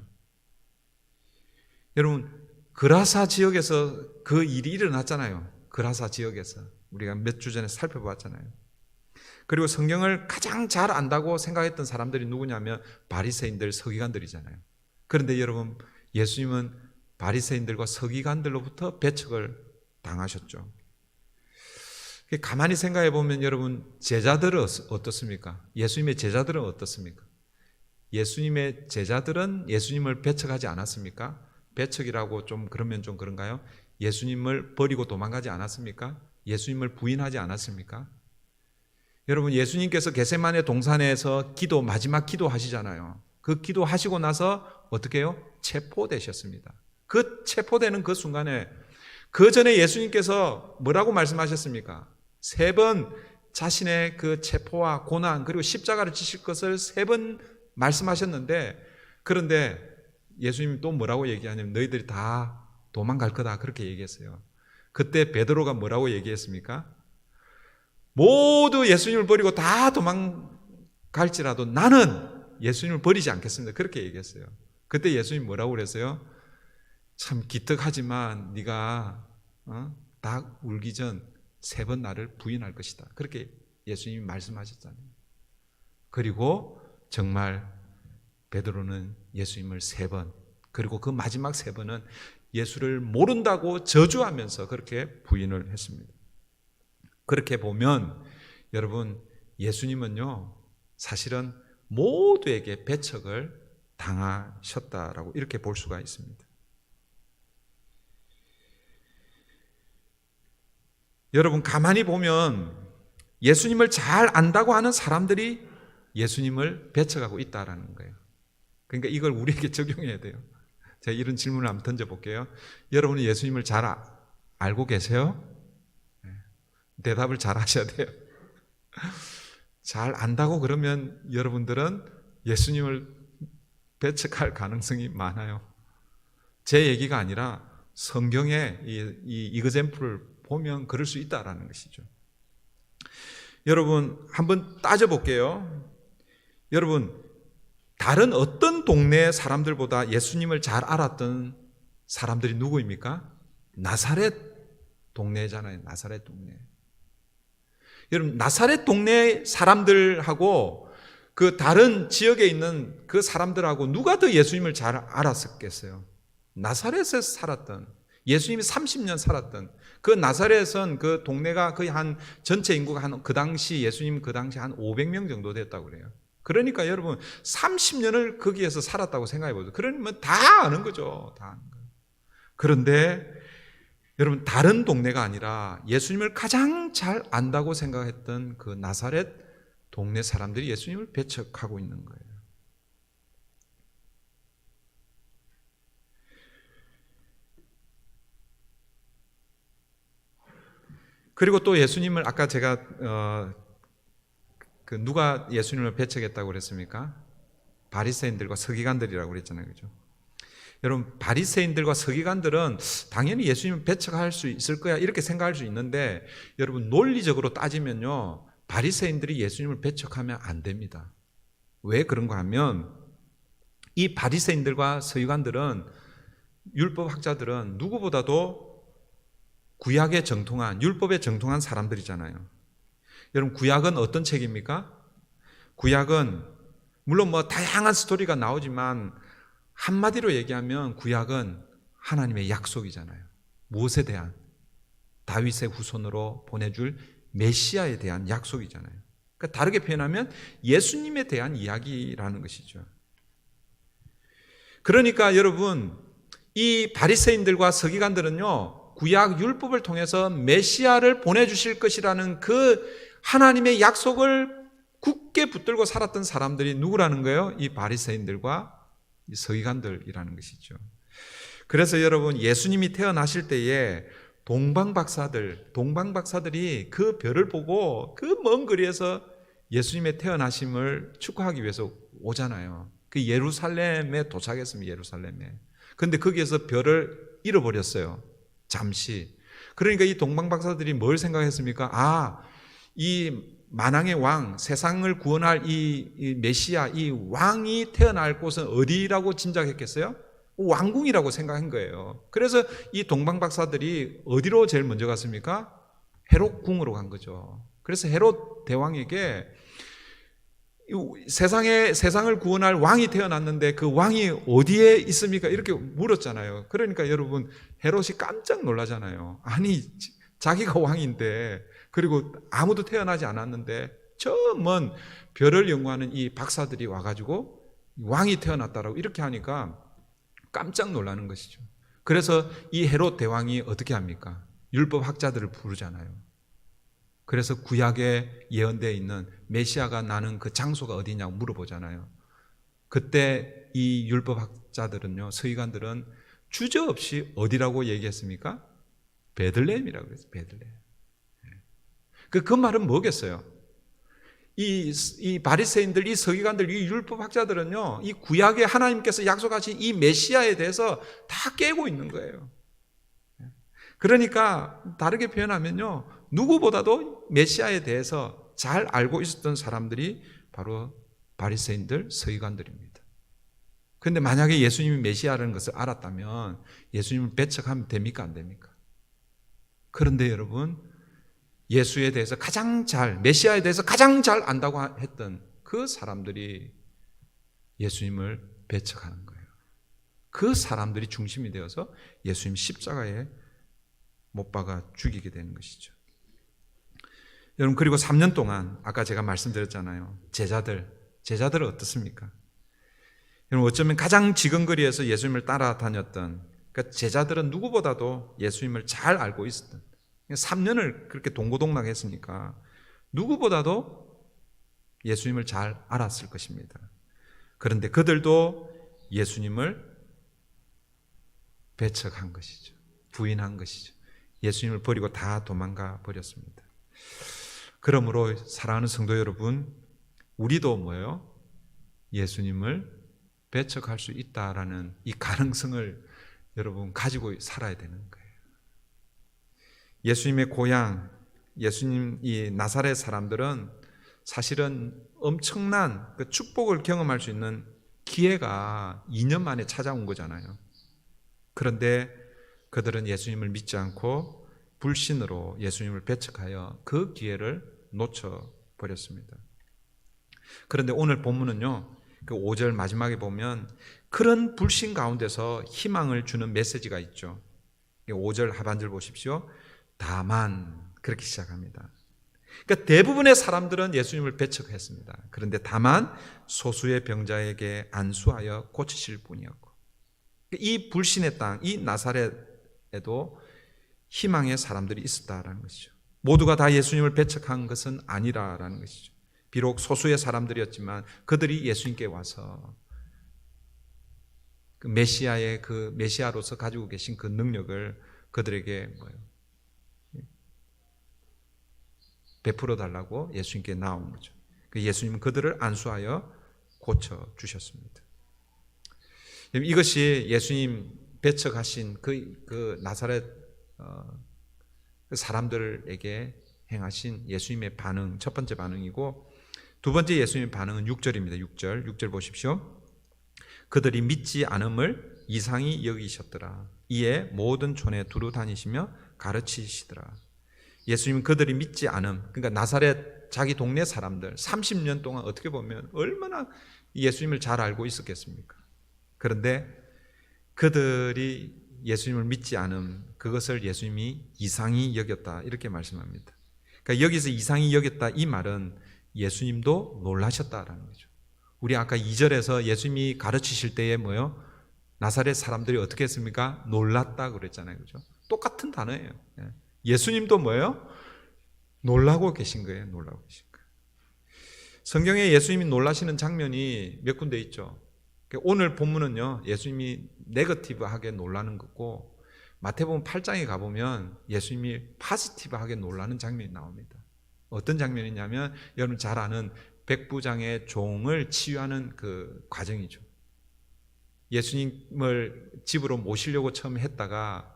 여러분, 그라사 지역에서 그 일이 일어났잖아요. 그라사 지역에서 우리가 몇 주 전에 살펴봤잖아요. 그리고 성경을 가장 잘 안다고 생각했던 사람들이 누구냐면 바리새인들, 서기관들이잖아요. 그런데 여러분, 예수님은 바리새인들과 서기관들로부터 배척을 당하셨죠. 가만히 생각해 보면 여러분, 제자들은 어떻습니까? 예수님의 제자들은 어떻습니까? 예수님의 제자들은 예수님을 배척하지 않았습니까? 배척이라고 좀 그러면 좀 그런가요? 예수님을 버리고 도망가지 않았습니까? 예수님을 부인하지 않았습니까? 여러분, 예수님께서 겟세마네 동산에서 마지막 기도 하시잖아요. 그 기도 하시고 나서 어떻게 해요? 체포되셨습니다. 그 체포되는 그 순간에 그 전에 예수님께서 뭐라고 말씀하셨습니까? 3번 자신의 그 체포와 고난 그리고 십자가를 지실 것을 3번 말씀하셨는데, 그런데 예수님이 또 뭐라고 얘기하냐면 너희들이 다 도망갈 거다 그렇게 얘기했어요. 그때 베드로가 뭐라고 얘기했습니까? 모두 예수님을 버리고 다 도망갈지라도 나는 예수님을 버리지 않겠습니다. 그렇게 얘기했어요. 그때 예수님이 뭐라고 그랬어요? 참 기특하지만 네가 닭 울기 전 3번 나를 부인할 것이다. 그렇게 예수님이 말씀하셨잖아요. 그리고 정말 베드로는 예수님을 3번, 그리고 그 마지막 3번은 예수를 모른다고 저주하면서 그렇게 부인을 했습니다. 그렇게 보면 여러분, 예수님은요 사실은 모두에게 배척을 당하셨다라고 이렇게 볼 수가 있습니다. 여러분, 가만히 보면 예수님을 잘 안다고 하는 사람들이 예수님을 배척하고 있다라는 거예요. 그러니까 이걸 우리에게 적용해야 돼요. 제가 이런 질문을 한번 던져볼게요. 여러분은 예수님을 잘 알고 계세요? 대답을 잘 하셔야 돼요. 잘 안다고 그러면 여러분들은 예수님을 배척할 가능성이 많아요. 제 얘기가 아니라 성경의 이 이그젬플을 보면 그럴 수 있다라는 것이죠. 여러분 한번 따져볼게요. 여러분 다른 어떤 동네 사람들보다 예수님을 잘 알았던 사람들이 누구입니까? 나사렛 동네잖아요. 나사렛 동네. 여러분 나사렛 동네 사람들하고 그 다른 지역에 있는 그 사람들하고 누가 더 예수님을 잘 알았었겠어요? 나사렛에서 살았던, 예수님이 30년 살았던 그 나사렛은 그 동네가 거의 한 전체 인구가 그 당시 예수님 그 당시 한 500명 정도 됐다고 그래요. 그러니까 여러분 30년을 거기에서 살았다고 생각해 보세요. 그러면 다 아는 거죠. 다 아는 거예요. 그런데 여러분 다른 동네가 아니라 예수님을 가장 잘 안다고 생각했던 그 나사렛 동네 사람들이 예수님을 배척하고 있는 거예요. 그리고 또 예수님을 아까 제가 누가 예수님을 배척했다고 그랬습니까? 바리새인들과 서기관들이라고 그랬잖아요. 그죠? 여러분 바리새인들과 서기관들은 당연히 예수님을 배척할 수 있을 거야 이렇게 생각할 수 있는데 여러분 논리적으로 따지면요. 바리새인들이 예수님을 배척하면 안 됩니다. 왜 그런가 하면 이 바리새인들과 서기관들은 율법학자들은 누구보다도 구약에 정통한 율법에 정통한 사람들이잖아요. 여러분 구약은 어떤 책입니까? 구약은 물론 뭐 다양한 스토리가 나오지만 한마디로 얘기하면 구약은 하나님의 약속이잖아요. 무엇에 대한? 다윗의 후손으로 보내줄 메시아에 대한 약속이잖아요. 그러니까 다르게 표현하면 예수님에 대한 이야기라는 것이죠. 그러니까 여러분 이 바리새인들과 서기관들은요 구약 율법을 통해서 메시아를 보내주실 것이라는 그 하나님의 약속을 굳게 붙들고 살았던 사람들이 누구라는 거예요? 이 바리새인들과 이 서기관들이라는 것이죠. 그래서 여러분 예수님이 태어나실 때에 동방박사들이 그 별을 보고 그 먼 거리에서 예수님의 태어나심을 축하하기 위해서 오잖아요. 그 예루살렘에 도착했습니다. 예루살렘에. 근데 거기에서 별을 잃어버렸어요. 잠시. 그러니까 이 동방박사들이 뭘 생각했습니까? 이 만왕의 왕, 세상을 구원할 이 메시아, 이 왕이 태어날 곳은 어디라고 짐작했겠어요? 왕궁이라고 생각한 거예요. 그래서 이 동방박사들이 어디로 제일 먼저 갔습니까? 헤롯 궁으로 간 거죠. 그래서 헤롯 대왕에게 세상을 구원할 왕이 태어났는데 그 왕이 어디에 있습니까? 이렇게 물었잖아요. 그러니까 여러분 헤롯이 깜짝 놀라잖아요. 아니 자기가 왕인데 그리고 아무도 태어나지 않았는데 저 먼 별을 연구하는 이 박사들이 와가지고 왕이 태어났다라고 이렇게 하니까 깜짝 놀라는 것이죠. 그래서 이 헤롯 대왕이 어떻게 합니까? 율법 학자들을 부르잖아요. 그래서 구약에 예언되어 있는 메시아가 나는 그 장소가 어디냐고 물어보잖아요. 그때 이 율법 학자들은요, 서기관들은 주저없이 어디라고 얘기했습니까? 베들레헴이라고 그랬어요. 베들레헴. 그 말은 뭐겠어요? 이 바리새인들, 이 서기관들, 이 율법 학자들은요, 이 구약에 하나님께서 약속하신 이 메시아에 대해서 다 깨고 있는 거예요. 그러니까 다르게 표현하면요, 누구보다도 메시아에 대해서 잘 알고 있었던 사람들이 바로 바리새인들, 서기관들입니다. 그런데 만약에 예수님이 메시아라는 것을 알았다면 예수님을 배척하면 됩니까? 안 됩니까? 그런데 여러분, 예수에 대해서 메시아에 대해서 가장 잘 안다고 했던 그 사람들이 예수님을 배척하는 거예요. 그 사람들이 중심이 되어서 예수님 십자가에 못 박아 죽이게 되는 것이죠. 여러분, 그리고 3년 동안 아까 제가 말씀드렸잖아요. 제자들은 어떻습니까? 여러분, 어쩌면 가장 지근거리에서 예수님을 따라다녔던, 그러니까 제자들은 누구보다도 예수님을 잘 알고 있었던, 3년을 그렇게 동고동락 했으니까 누구보다도 예수님을 잘 알았을 것입니다. 그런데 그들도 예수님을 배척한 것이죠. 부인한 것이죠. 예수님을 버리고 다 도망가 버렸습니다. 그러므로 사랑하는 성도 여러분, 우리도 뭐예요? 예수님을 배척할 수 있다라는 이 가능성을 여러분 가지고 살아야 되는 거예요. 예수님의 고향, 예수님 이 나사렛 사람들은 사실은 엄청난 그 축복을 경험할 수 있는 기회가 2년 만에 찾아온 거잖아요. 그런데 그들은 예수님을 믿지 않고 불신으로 예수님을 배척하여 그 기회를 놓쳐버렸습니다. 그런데 오늘 본문은요, 그 5절 마지막에 보면 그런 불신 가운데서 희망을 주는 메시지가 있죠. 5절 하반절 보십시오. 다만 그렇게 시작합니다. 그러니까 대부분의 사람들은 예수님을 배척했습니다. 그런데 다만 소수의 병자에게 안수하여 고치실 분이었고, 이 불신의 땅, 이 나사렛에도 희망의 사람들이 있었다라는 것이죠. 모두가 다 예수님을 배척한 것은 아니라라는 것이죠. 비록 소수의 사람들이었지만 그들이 예수님께 와서 그 메시아의 그 메시아로서 가지고 계신 그 능력을 그들에게 베풀어 달라고 예수님께 나온 거죠. 예수님은 그들을 안수하여 고쳐 주셨습니다. 이것이 예수님 배척하신 그 나사렛 그 사람들에게 행하신 예수님의 반응, 첫 번째 반응이고, 두 번째 예수님의 반응은 6절입니다. 6절 보십시오. 그들이 믿지 않음을 이상히 여기셨더라. 이에 모든 촌에 두루 다니시며 가르치시더라. 예수님은 그들이 믿지 않음, 그러니까 나사렛 자기 동네 사람들 30년 동안 어떻게 보면 얼마나 예수님을 잘 알고 있었겠습니까? 그런데 그들이 예수님을 믿지 않음, 그것을 예수님이 이상히 여겼다, 이렇게 말씀합니다. 그러니까 여기서 이상히 여겼다 이 말은 예수님도 놀라셨다라는 거죠. 우리 아까 2절에서 예수님이 가르치실 때에 나사렛 사람들이 어떻게 했습니까? 놀랐다 그랬잖아요. 그죠? 똑같은 단어예요. 예수님도 놀라고 계신 거예요. 놀라고 계신 거예요. 성경에 예수님이 놀라시는 장면이 몇 군데 있죠. 오늘 본문은요, 예수님이 네거티브하게 놀라는 거고, 마태복음 8장에 가보면 예수님이 파지티브하게 놀라는 장면이 나옵니다. 어떤 장면이냐면 여러분 잘 아는 백부장의 종을 치유하는 그 과정이죠. 예수님을 집으로 모시려고 처음 했다가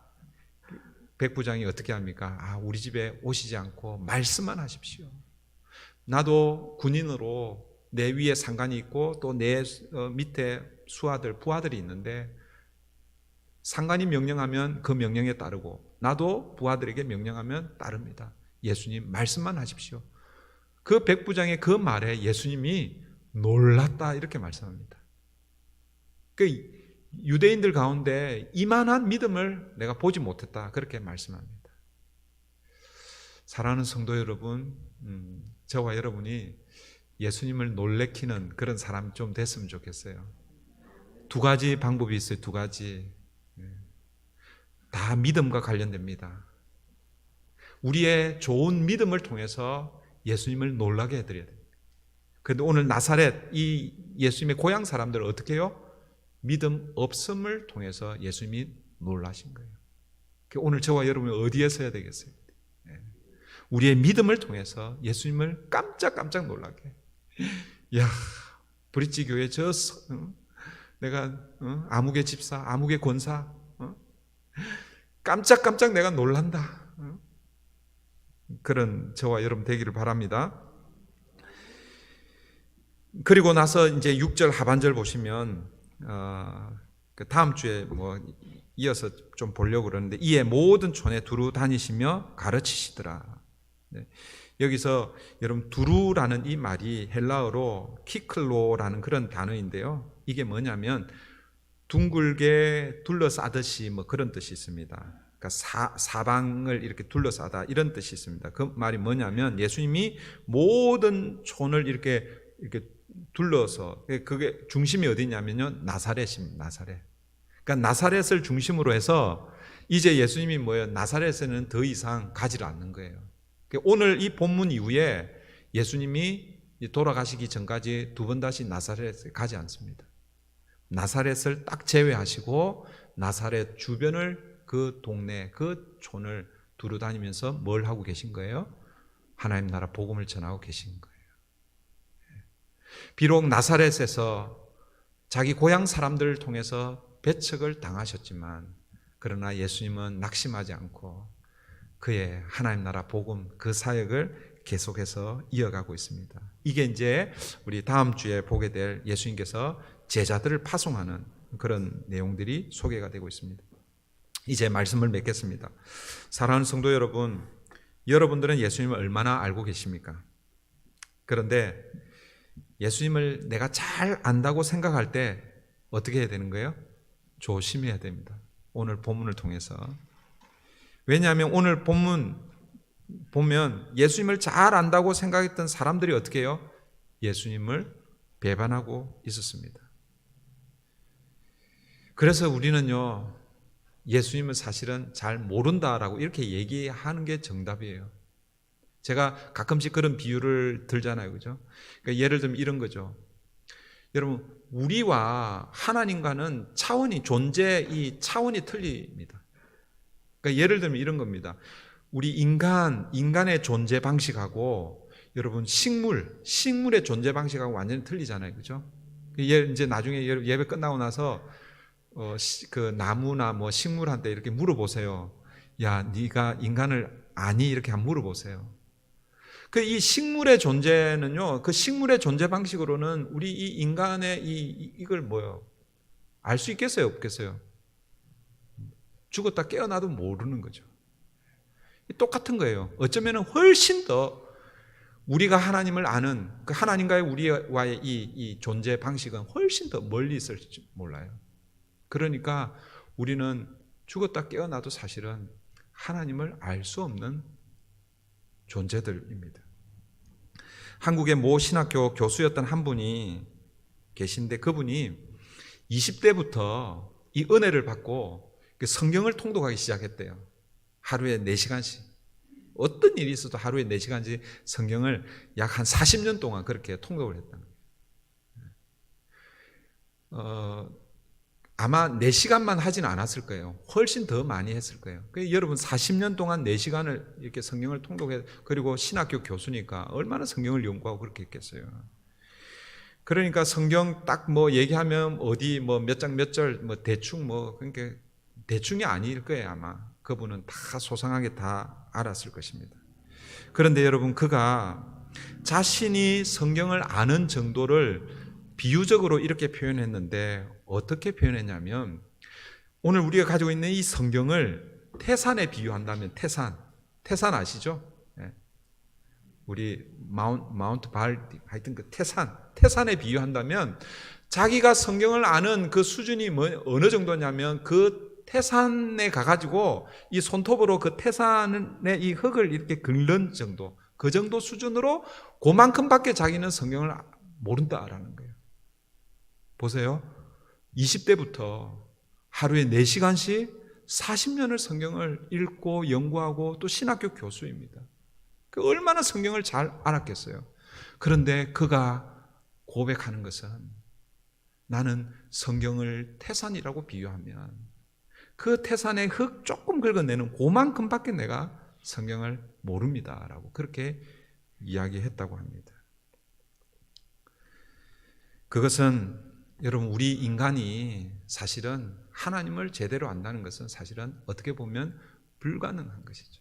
백부장이 어떻게 합니까? 우리 집에 오시지 않고 말씀만 하십시오. 나도 군인으로 내 위에 상관이 있고 또 내 밑에 수하들, 부하들이 있는데 상관이 명령하면 그 명령에 따르고 나도 부하들에게 명령하면 따릅니다. 예수님 말씀만 하십시오. 그 백부장의 그 말에 예수님이 놀랐다 이렇게 말씀합니다. 그 유대인들 가운데 이만한 믿음을 내가 보지 못했다 그렇게 말씀합니다. 사랑하는 성도 여러분, 저와 여러분이 예수님을 놀래키는 그런 사람 좀 됐으면 좋겠어요. 두 가지 방법이 있어요. 두 가지. 다 믿음과 관련됩니다. 우리의 좋은 믿음을 통해서 예수님을 놀라게 해드려야 돼요. 그런데 오늘 나사렛 이 예수님의 고향 사람들은 어떻게 해요? 믿음 없음을 통해서 예수님이 놀라신 거예요. 오늘 저와 여러분이 어디에 서야 되겠어요? 우리의 믿음을 통해서 예수님을 깜짝깜짝 놀라게. 야, 브릿지 교회 내가 아무개 집사, 아무개 권사, 깜짝깜짝 내가 놀란다. 그런 저와 여러분 되기를 바랍니다. 그리고 나서 이제 6절 하반절 보시면 그 다음 주에 이어서 좀 보려고 그러는데 이에 모든 촌에 두루 다니시며 가르치시더라. 네. 여기서 여러분 두루라는 이 말이 헬라어로 키클로라는 그런 단어인데요. 이게 뭐냐면 둥글게 둘러싸듯이 그런 뜻이 있습니다. 그러니까 사방을 이렇게 둘러싸다 이런 뜻이 있습니다. 그 말이 뭐냐면 예수님이 모든 촌을 이렇게 둘러서 그게 중심이 어디냐면요 나사렛입니다. 나사렛. 그러니까 나사렛을 중심으로 해서 이제 예수님이 나사렛에는 더 이상 가지를 않는 거예요. 오늘 이 본문 이후에 예수님이 돌아가시기 전까지 두 번 다시 나사렛에 가지 않습니다. 나사렛을 딱 제외하시고 나사렛 주변을 그 동네 그 촌을 두루 다니면서 뭘 하고 계신 거예요? 하나님 나라 복음을 전하고 계신 거예요. 비록 나사렛에서 자기 고향 사람들을 통해서 배척을 당하셨지만 그러나 예수님은 낙심하지 않고 그의 하나님 나라 복음 그 사역을 계속해서 이어가고 있습니다. 이게 이제 우리 다음 주에 보게 될 예수님께서 제자들을 파송하는 그런 내용들이 소개가 되고 있습니다. 이제 말씀을 맺겠습니다. 사랑하는 성도 여러분, 여러분들은 예수님을 얼마나 알고 계십니까? 그런데 예수님을 내가 잘 안다고 생각할 때 어떻게 해야 되는 거예요? 조심해야 됩니다. 오늘 본문을 통해서. 왜냐하면 오늘 본문 보면 예수님을 잘 안다고 생각했던 사람들이 어떻게 해요? 예수님을 배반하고 있었습니다. 그래서 우리는요, 예수님을 사실은 잘 모른다라고 이렇게 얘기하는 게 정답이에요. 제가 가끔씩 그런 비유를 들잖아요. 그죠? 그러니까 예를 들면 이런 거죠. 여러분, 우리와 하나님과는 이 차원이 틀립니다. 그러니까 예를 들면 이런 겁니다. 우리 인간의 존재 방식하고 여러분 식물의 존재 방식하고 완전히 틀리잖아요. 그죠? 이제 나중에 예배 끝나고 나서 그 나무나 뭐 식물한테 이렇게 물어보세요. 야, 네가 인간을 아니? 이렇게 한번 물어보세요. 이 식물의 존재는요, 그 식물의 존재 방식으로는 우리 이 인간의 이걸 뭐요? 알 수 있겠어요? 없겠어요? 죽었다 깨어나도 모르는 거죠. 똑같은 거예요. 어쩌면 훨씬 더 우리가 하나님을 아는 그 하나님과의 우리와의 이 존재 방식은 훨씬 더 멀리 있을지 몰라요. 그러니까 우리는 죽었다 깨어나도 사실은 하나님을 알 수 없는 존재들입니다. 한국의 모 신학교 교수였던 한 분이 계신데 그분이 20대부터 이 은혜를 받고 성경을 통독하기 시작했대요. 하루에 4시간씩. 어떤 일이 있어도 하루에 4시간씩 성경을 약 한 40년 동안 그렇게 통독을 했다는 거예요. 아마 4시간만 하지는 않았을 거예요. 훨씬 더 많이 했을 거예요. 여러분 40년 동안 4시간을 이렇게 성경을 통독해, 그리고 신학교 교수니까 얼마나 성경을 연구하고 그렇게 했겠어요. 그러니까 성경 딱 뭐 얘기하면 어디 뭐 몇 장 몇 절 뭐 대충 뭐 그러니까 대충이 아닐 거예요. 아마 그분은 다 소상하게 다 알았을 것입니다. 그런데 여러분, 그가 자신이 성경을 아는 정도를 비유적으로 이렇게 표현했는데 어떻게 표현했냐면, 오늘 우리가 가지고 있는 이 성경을 태산에 비유한다면, 태산 아시죠? 우리 마운트 발디, 하여튼 그 태산에 비유한다면 자기가 성경을 아는 그 수준이 어느 정도냐면 그 태산에 가가지고 이 손톱으로 그 태산의 이 흙을 이렇게 긁는 정도, 그 정도 수준으로 그만큼밖에 자기는 성경을 모른다라는 거예요. 보세요. 20대부터 하루에 4시간씩 40년을 성경을 읽고 연구하고 또 신학교 교수입니다. 그 얼마나 성경을 잘 알았겠어요. 그런데 그가 고백하는 것은, 나는 성경을 태산이라고 비유하면 그 태산의 흙 조금 긁어내는 그만큼밖에 내가 성경을 모릅니다라고 그렇게 이야기했다고 합니다. 그것은 여러분, 우리 인간이 사실은 하나님을 제대로 안다는 것은 사실은 어떻게 보면 불가능한 것이죠.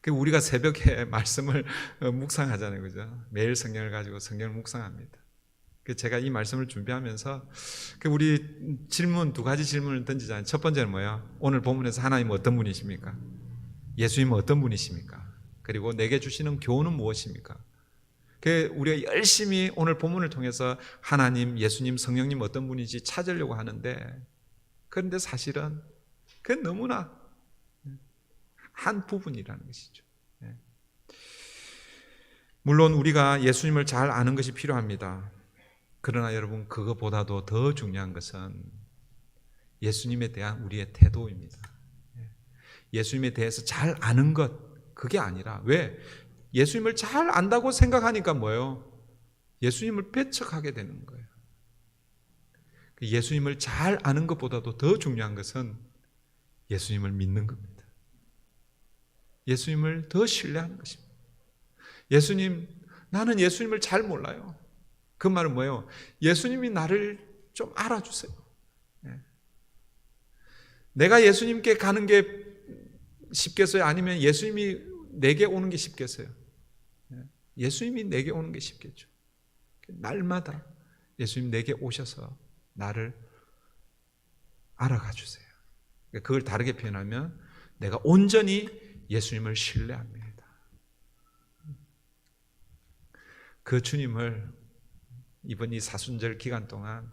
우리가 새벽에 말씀을 묵상하잖아요. 그죠? 매일 성경을 가지고 성경을 묵상합니다. 제가 이 말씀을 준비하면서 우리 질문 2가지 질문을 던지잖아요. 첫 번째는 뭐예요? 오늘 본문에서 하나님은 어떤 분이십니까? 예수님은 어떤 분이십니까? 그리고 내게 주시는 교훈은 무엇입니까? 우리가 열심히 오늘 본문을 통해서 하나님, 예수님, 성령님 어떤 분인지 찾으려고 하는데, 그런데 사실은 그건 너무나 한 부분이라는 것이죠. 물론 우리가 예수님을 잘 아는 것이 필요합니다. 그러나 여러분, 그것보다도 더 중요한 것은 예수님에 대한 우리의 태도입니다. 예수님에 대해서 잘 아는 것, 그게 아니라, 왜? 예수님을 잘 안다고 생각하니까 뭐예요? 예수님을 배척하게 되는 거예요. 예수님을 잘 아는 것보다도 더 중요한 것은 예수님을 믿는 겁니다. 예수님을 더 신뢰하는 것입니다. 나는 예수님을 잘 몰라요. 그 말은 뭐예요? 예수님이 나를 좀 알아주세요. 내가 예수님께 가는 게 쉽겠어요? 아니면 예수님이 내게 오는 게 쉽겠어요? 예수님이 내게 오는 게 쉽겠죠. 날마다 예수님 내게 오셔서 나를 알아가 주세요. 그걸 다르게 표현하면 내가 온전히 예수님을 신뢰합니다. 그 주님을 이번 이 사순절 기간 동안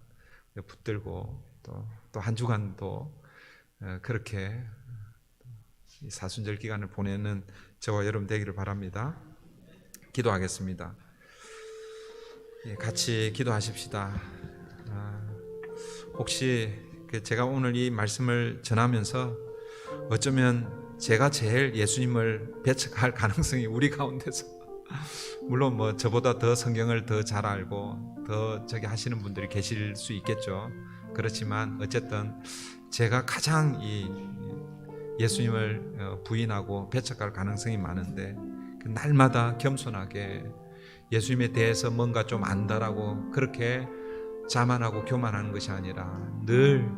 붙들고 또 한 주간도 그렇게 이 사순절 기간을 보내는 저와 여러분 되기를 바랍니다. 기도하겠습니다. 같이 기도하십시다. 혹시 제가 오늘 이 말씀을 전하면서 어쩌면 제가 제일 예수님을 배척할 가능성이 우리 가운데서, 물론 뭐 저보다 더 성경을 더 잘 알고 더 저기 하시는 분들이 계실 수 있겠죠. 그렇지만 어쨌든 제가 가장 이 예수님을 부인하고 배척할 가능성이 많은데, 날마다 겸손하게 예수님에 대해서 뭔가 좀 안다라고 그렇게 자만하고 교만하는 것이 아니라 늘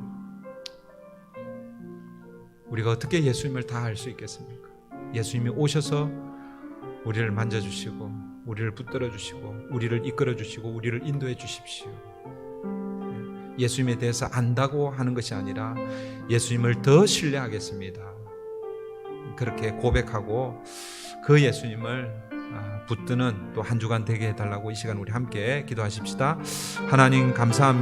우리가 어떻게 예수님을 다 알 수 있겠습니까? 예수님이 오셔서 우리를 만져주시고 우리를 붙들어 주시고 우리를 이끌어 주시고 우리를 인도해 주십시오. 예수님에 대해서 안다고 하는 것이 아니라 예수님을 더 신뢰하겠습니다. 그렇게 고백하고 그 예수님을 붙드는 또 한 주간 되게 해달라고 이 시간 우리 함께 기도하십시다. 하나님 감사합니다.